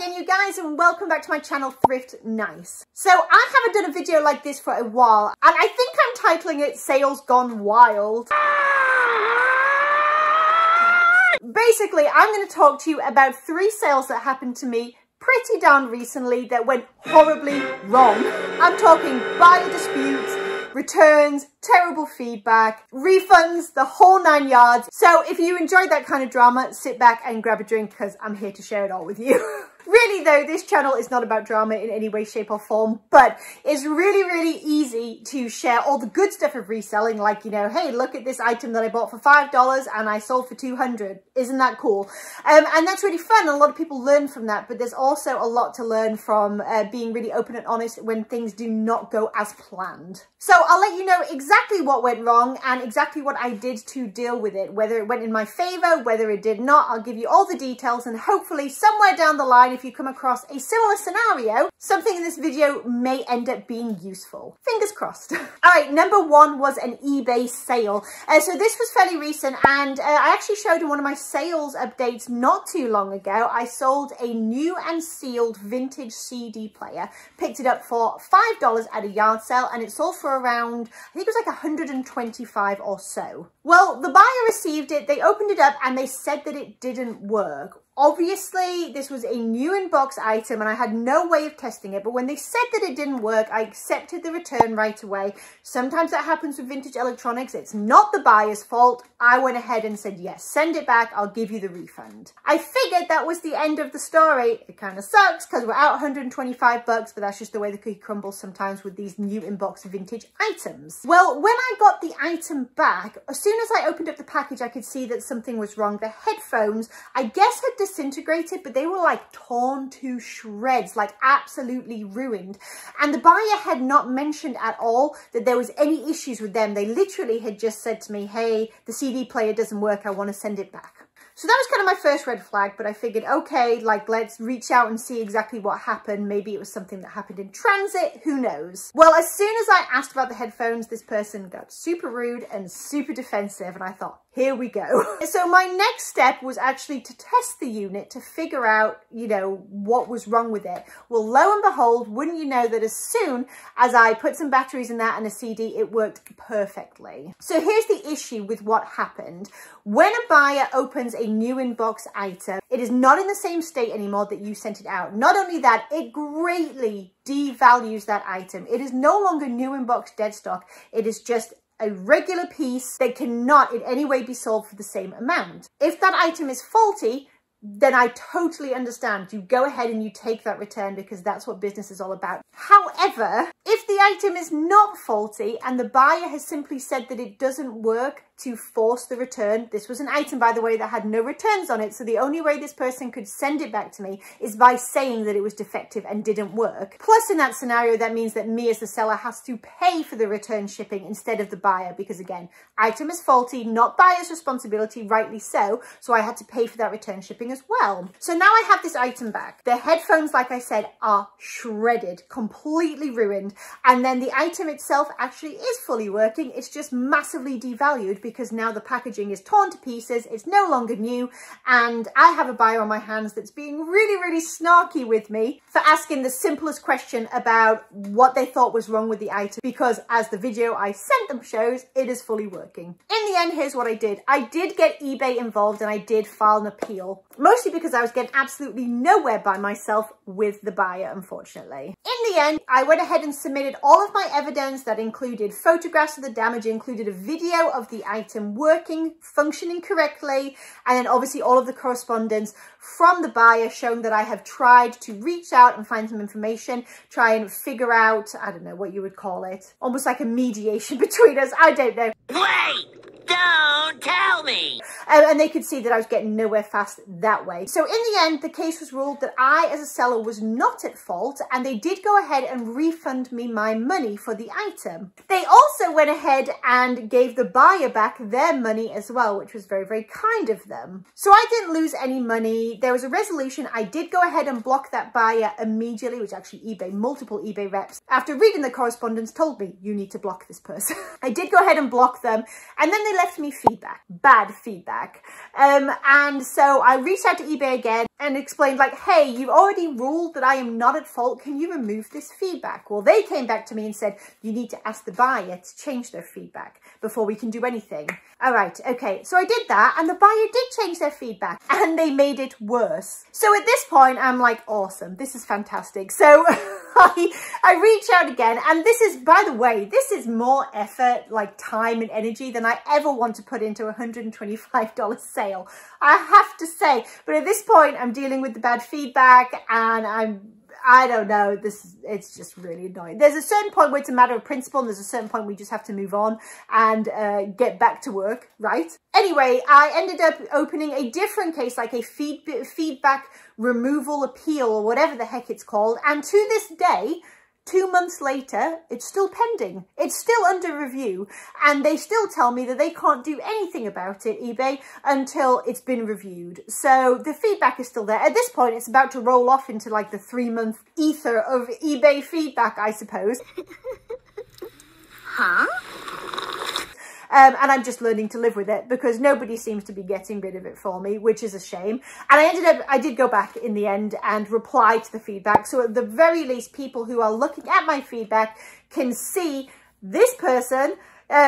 again, you guys, and welcome back to my channel, Thrift Nice. So I haven't done a video like this for a while, and I think I'm titling it Sales Gone Wild. Basically, I'm going to talk to you about 3 sales that happened to me pretty darn recently that went horribly wrong. I'm talking buyer disputes, returns, terrible feedback, refunds, the whole 9 yards. So if you enjoyed that kind of drama, sit back and grab a drink because I'm here to share it all with you. Really though, this channel is not about drama in any way, shape or form, but it's really easy to share all the good stuff of reselling, like, you know, hey, look at this item that I bought for $5 and I sold for $200. Isn't that cool? And that's really fun. A lot of people learn from that, but there's also a lot to learn from being really open and honest when things do not go as planned. So I'll let you know exactly what went wrong and exactly what I did to deal with it, whether it went in my favor, whether it did not. I'll give you all the details, and hopefully somewhere down the line, if you come across a similar scenario, something in this video may end up being useful. Fingers crossed. All right, number 1 was an eBay sale. So this was fairly recent, and I actually showed in one of my sales updates not too long ago. I sold a new and sealed vintage CD player, picked it up for $5 at a yard sale, and it sold for around, I think it was like 125 or so. Well, the buyer received it, they opened it up, and they said that it didn't work. Obviously, this was a new in-box item and I had no way of testing it, but when they said that it didn't work, I accepted the return right away. Sometimes that happens with vintage electronics. It's not the buyer's fault. I went ahead and said, yes, send it back. I'll give you the refund. I figured that was the end of the story. It kind of sucks because we're out 125 bucks, but that's just the way the cookie crumbles sometimes with these new in-box vintage items. Well, when I got the item back, as soon as I opened up the package, I could see that something was wrong. The headphones, I guess, had disintegrated, but they were like torn to shreds, like absolutely ruined. And the buyer had not mentioned at all that there was any issues with them. They literally had just said to me, hey, the CD player doesn't work, I want to send it back. So that was kind of my first red flag, but I figured, okay, like, let's reach out and see exactly what happened. Maybe it was something that happened in transit, who knows? Well, as soon as I asked about the headphones, this person got super rude and super defensive, and I thought, here we go. So my next step was actually to test the unit to figure out, you know, what was wrong with it. Well, lo and behold, wouldn't you know that as soon as I put some batteries in that and a CD, it worked perfectly. So here's the issue with what happened. When a buyer opens a new in-box item, it is not in the same state anymore that you sent it out. Not only that, it greatly devalues that item. It is no longer new in-box dead stock. It is just a regular piece that cannot in any way be sold for the same amount. If that item is faulty, then I totally understand. You go ahead and you take that return because that's what business is all about. However, if the item is not faulty and the buyer has simply said that it doesn't work to force the return, this was an item, by the way, that had no returns on it, so the only way this person could send it back to me is by saying that it was defective and didn't work. Plus, in that scenario, that means that me as the seller has to pay for the return shipping instead of the buyer, because again, item is faulty, not buyer's responsibility, rightly so I had to pay for that return shipping as well. So now I have this item back. The headphones, like I said, are shredded, completely ruined, and then the item itself actually is fully working. It's just massively devalued because now the packaging is torn to pieces, it's no longer new, and I have a buyer on my hands that's being really snarky with me for asking the simplest question about what they thought was wrong with the item, because as the video I sent them shows, it is fully working. In the end, here's what I did. I did get eBay involved and I did file an appeal, mostly because I was getting absolutely nowhere by myself with the buyer, unfortunately. In the end, I went ahead and submitted all of my evidence that included photographs of the damage, included a video of the item working, functioning correctly, and then obviously all of the correspondence from the buyer showing that I have tried to reach out and find some information, try and figure out, I don't know what you would call it, almost like a mediation between us, I don't know. Wait! Don't tell me! And they could see that I was getting nowhere fast that way. So in the end, the case was ruled that I, as a seller, was not at fault, and they did go ahead and refund me my money for the item. They also went ahead and gave the buyer back their money as well, which was very kind of them. So I didn't lose any money. There was a resolution. I did go ahead and block that buyer immediately, which actually multiple eBay reps, after reading the correspondence, told me, you need to block this person. I did go ahead and block them, and then they left me feedback. feedback, bad feedback. And so I reached out to eBay again and explained like, hey, you've already ruled that I am not at fault. Can you remove this feedback? Well, they came back to me and said, you need to ask the buyer to change their feedback before we can do anything. All right, okay, so I did that and the buyer did change their feedback and they made it worse. So at this point, I'm like, awesome, this is fantastic. So I reach out again, and this is, by the way, this is more effort, like time and energy than I ever want to put into a $125 sale, I have to say. But at this point, I'm dealing with the bad feedback and I don't know, it's just really annoying. There's a certain point where it's a matter of principle, and there's a certain point we just have to move on and get back to work, right? Anyway, I ended up opening a different case, like a feedback removal appeal or whatever the heck it's called. And to this day, 2 months later, it's still pending. It's still under review. And they still tell me that they can't do anything about it, eBay, until it's been reviewed. So the feedback is still there. At this point, it's about to roll off into like the 3-month ether of eBay feedback, I suppose. Huh? And I'm just learning to live with it because nobody seems to be getting rid of it for me, which is a shame. And I did go back in the end and reply to the feedback. So at the very least, people who are looking at my feedback can see this person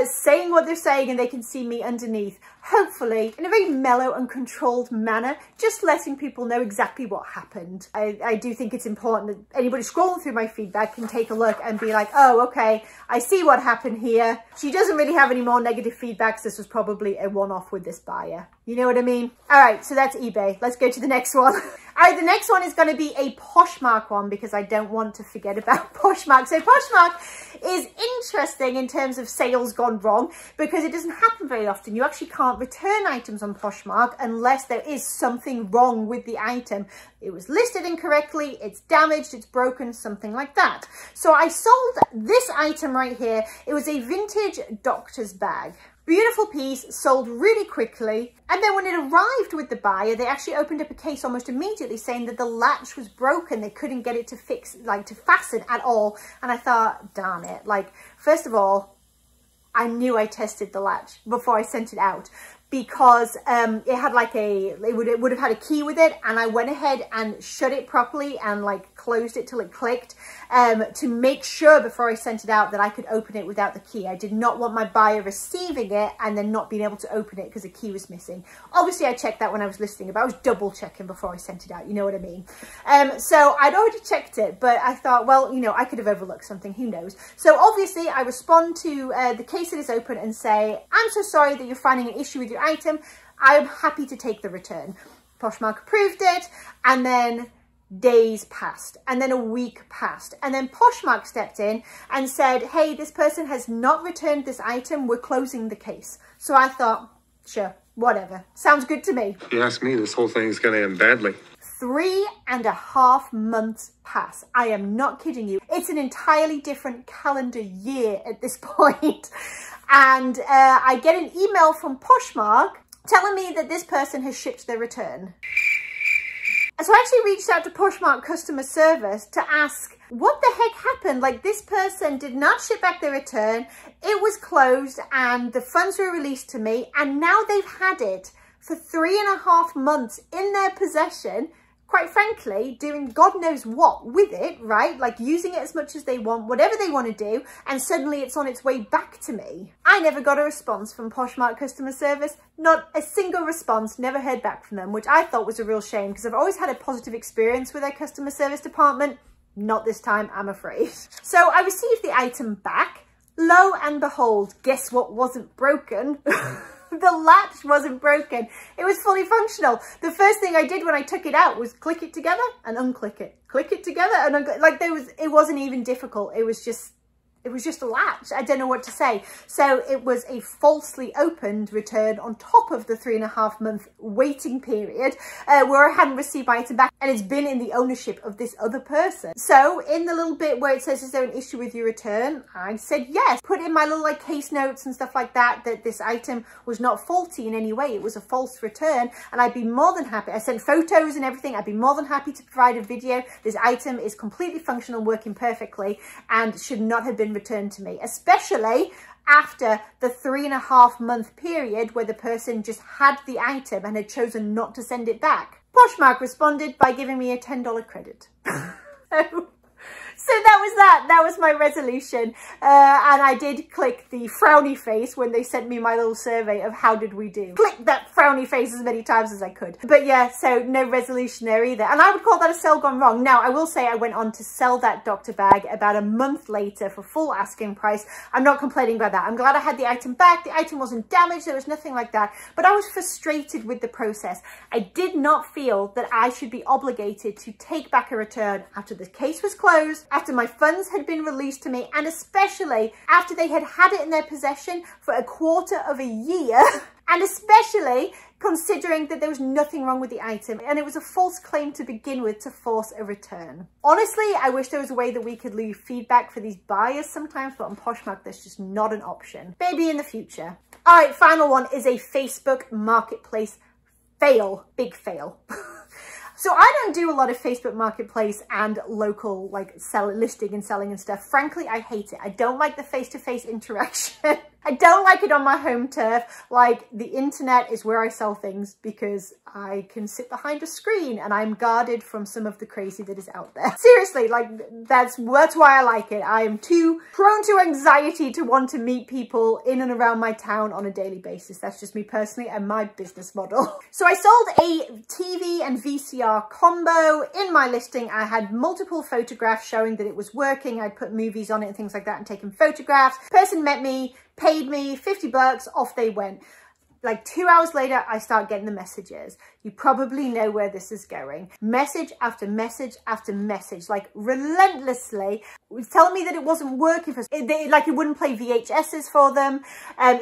saying what they're saying, and they can see me underneath, hopefully in a very mellow and controlled manner, just letting people know exactly what happened. I do think it's important that anybody scrolling through my feedback can take a look and be like, oh, okay, I see what happened here. She doesn't really have any more negative feedbacks. This was probably a one-off with this buyer. You know what I mean? All right, so that's eBay. Let's go to the next one. All right, the next one is going to be a Poshmark one because I don't want to forget about Poshmark. So Poshmark is interesting in terms of sales gone wrong because it doesn't happen very often. You actually can't return items on Poshmark unless there is something wrong with the item. It was listed incorrectly, it's damaged, it's broken, something like that. So I sold this item right here. It was a vintage doctor's bag. Beautiful piece, sold really quickly. And then when it arrived with the buyer, they actually opened up a case almost immediately saying that the latch was broken. They couldn't get it to fix, like to fasten at all. And I thought, darn it. Like, first of all, I knew I tested the latch before I sent it out because it had like it would have had a key with it, and I went ahead and shut it properly and like closed it till it clicked to make sure before I sent it out that I could open it without the key. I did not want my buyer receiving it and then not being able to open it because the key was missing. Obviously I checked that when I was listing it, but I was double checking before I sent it out, you know what I mean? So I'd already checked it, but I thought, well, you know, I could have overlooked something, who knows? So obviously I respond to the case that is open and say, I'm so sorry that you're finding an issue with your item. I'm happy to take the return. Poshmark approved it, and then days passed, and then a week passed, and then Poshmark stepped in and said, hey, this person has not returned this item, we're closing the case. So I thought, sure, whatever, sounds good to me. If you ask me, this whole thing is going to end badly. 3.5 months pass. I am not kidding you. It's an entirely different calendar year at this point. And I get an email from Poshmark telling me that this person has shipped their return. So I actually reached out to Poshmark customer service to ask what the heck happened. Like, this person did not ship back their return. It was closed and the funds were released to me, and now they've had it for 3.5 months in their possession, quite frankly, doing God knows what with it, right? Like using it as much as they want, whatever they want to do, and suddenly it's on its way back to me. I never got a response from Poshmark customer service, not a single response, never heard back from them, which I thought was a real shame because I've always had a positive experience with their customer service department. Not this time, I'm afraid. So I received the item back. Lo and behold, guess what wasn't broken? The latch wasn't broken. It was fully functional. The first thing I did when I took it out was click it together and unclick it. Click it together and unclick. Like it wasn't even difficult. It was just a latch. I don't know what to say. So it was a falsely opened return on top of the 3.5 month waiting period where I hadn't received my item back, and it's been in the ownership of this other person. So in the little bit where it says, is there an issue with your return? I said yes. Put in my little like case notes and stuff like that, that this item was not faulty in any way. It was a false return, and I'd be more than happy. I sent photos and everything. I'd be more than happy to provide a video. This item is completely functional, working perfectly, and should not have been returned to me. Especially, after the 3.5 month period where the person just had the item and had chosen not to send it back. Poshmark responded by giving me a $10 credit. So that was that. That was my resolution. And I did click the frowny face when they sent me my little survey of how did we do. Click that frowny face as many times as I could. But yeah, so no resolution there either. And I would call that a sale gone wrong. Now, I will say I went on to sell that doctor bag about a month later for full asking price. I'm not complaining about that. I'm glad I had the item back. The item wasn't damaged. There was nothing like that. But I was frustrated with the process. I did not feel that I should be obligated to take back a return after the case was closed, after my funds had been released to me, and especially after they had had it in their possession for a quarter of a year, and especially considering that there was nothing wrong with the item and it was a false claim to begin with to force a return. Honestly, I wish there was a way that we could leave feedback for these buyers sometimes, but on Poshmark, that's just not an option. Maybe in the future. All right, final one is a Facebook Marketplace fail. Big fail. So I don't do a lot of Facebook Marketplace and local like listing and selling and stuff. Frankly, I hate it. I don't like the face-to-face interaction. I don't like it on my home turf. Like, the internet is where I sell things because I can sit behind a screen and I'm guarded from some of the crazy that is out there. Seriously, like, that's why I like it. I am too prone to anxiety to want to meet people in and around my town on a daily basis. That's just me personally and my business model. So I sold a TV and VCR combo. In my listing, I had multiple photographs showing that it was working. I'd put movies on it and things like that and taken photographs. Person met me, paid me $50, off they went. Like 2 hours later, I start getting the messages. You probably know where this is going. Message after message after message, like relentlessly. It was telling me that it wasn't working for like it wouldn't play VHSs for them,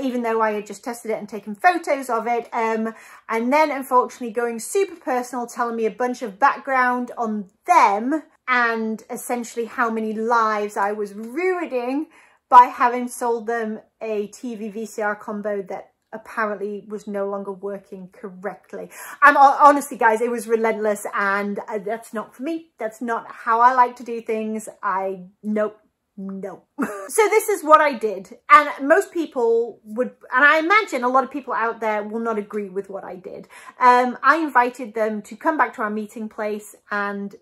even though I had just tested it and taken photos of it. And then unfortunately going super personal, telling me a bunch of background on them and essentially how many lives I was ruining by having sold them a TV VCR combo that apparently was no longer working correctly. Honestly, guys, it was relentless, and that's not for me. That's not how I like to do things. Nope. So this is what I did, and most people would, and I imagine a lot of people out there will not agree with what I did. I invited them to come back to our meeting place and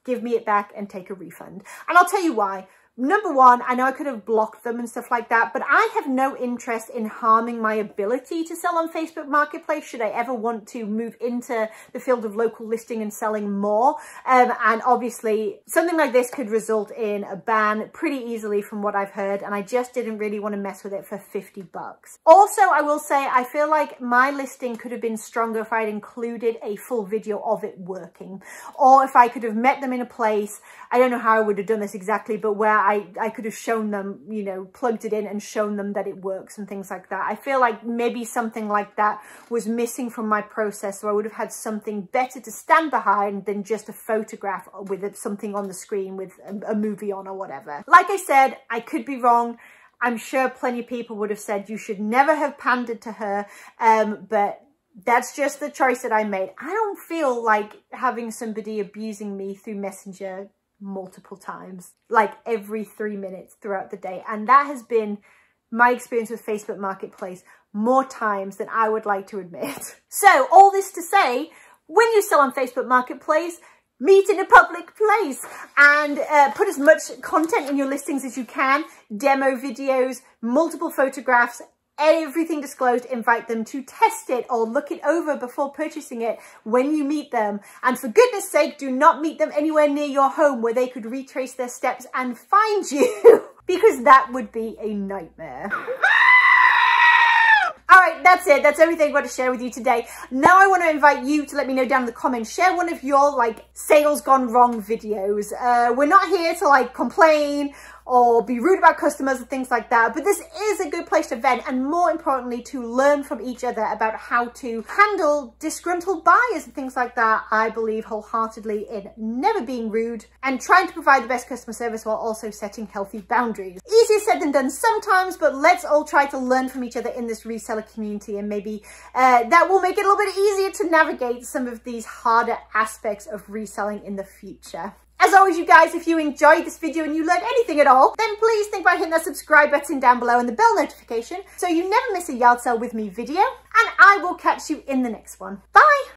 give me it back and take a refund. And I'll tell you why. Number one, I know I could have blocked them and stuff like that, but I have no interest in harming my ability to sell on Facebook Marketplace should I ever want to move into the field of local listing and selling more. And obviously something like this could result in a ban pretty easily from what I've heard, and I just didn't really want to mess with it for $50. Also, I will say I feel like my listing could have been stronger if I had included a full video of it working, or if I could have met them in a place, I don't know how I would have done this exactly, but where I could have shown them, you know, plugged it in and shown them that it works and things like that. I feel like maybe something like that was missing from my process, so I would have had something better to stand behind than just a photograph with something on the screen with a movie on or whatever. Like I said, I could be wrong. I'm sure plenty of people would have said you should never have pandered to her, but that's just the choice that I made. I don't feel like having somebody abusing me through Messenger multiple times, like every 3 minutes throughout the day. And that has been my experience with Facebook Marketplace more times than I would like to admit. So all this to say, when you sell on Facebook Marketplace, meet in a public place and put as much content in your listings as you can, demo videos, multiple photographs, everything disclosed. Invite them to test it or look it over before purchasing it when you meet them. And for goodness sake, do not meet them anywhere near your home where they could retrace their steps and find you, because that would be a nightmare. All right, that's it. That's everything I've got to share with you today. Now I want to invite you to let me know down in the comments. Share one of your like sales gone wrong videos. We're not here to like complain or be rude about customers and things like that, but this is a good place to vent, and more importantly to learn from each other about how to handle disgruntled buyers and things like that. I believe wholeheartedly in never being rude and trying to provide the best customer service while also setting healthy boundaries. Easier said than done sometimes, but let's all try to learn from each other in this reseller community, and maybe that will make it a little bit easier to navigate some of these harder aspects of reselling in the future. As always, you guys, if you enjoyed this video and you learned anything at all, then please think about hitting that subscribe button down below and the bell notification so you never miss a yard sale with me video. And I will catch you in the next one. Bye!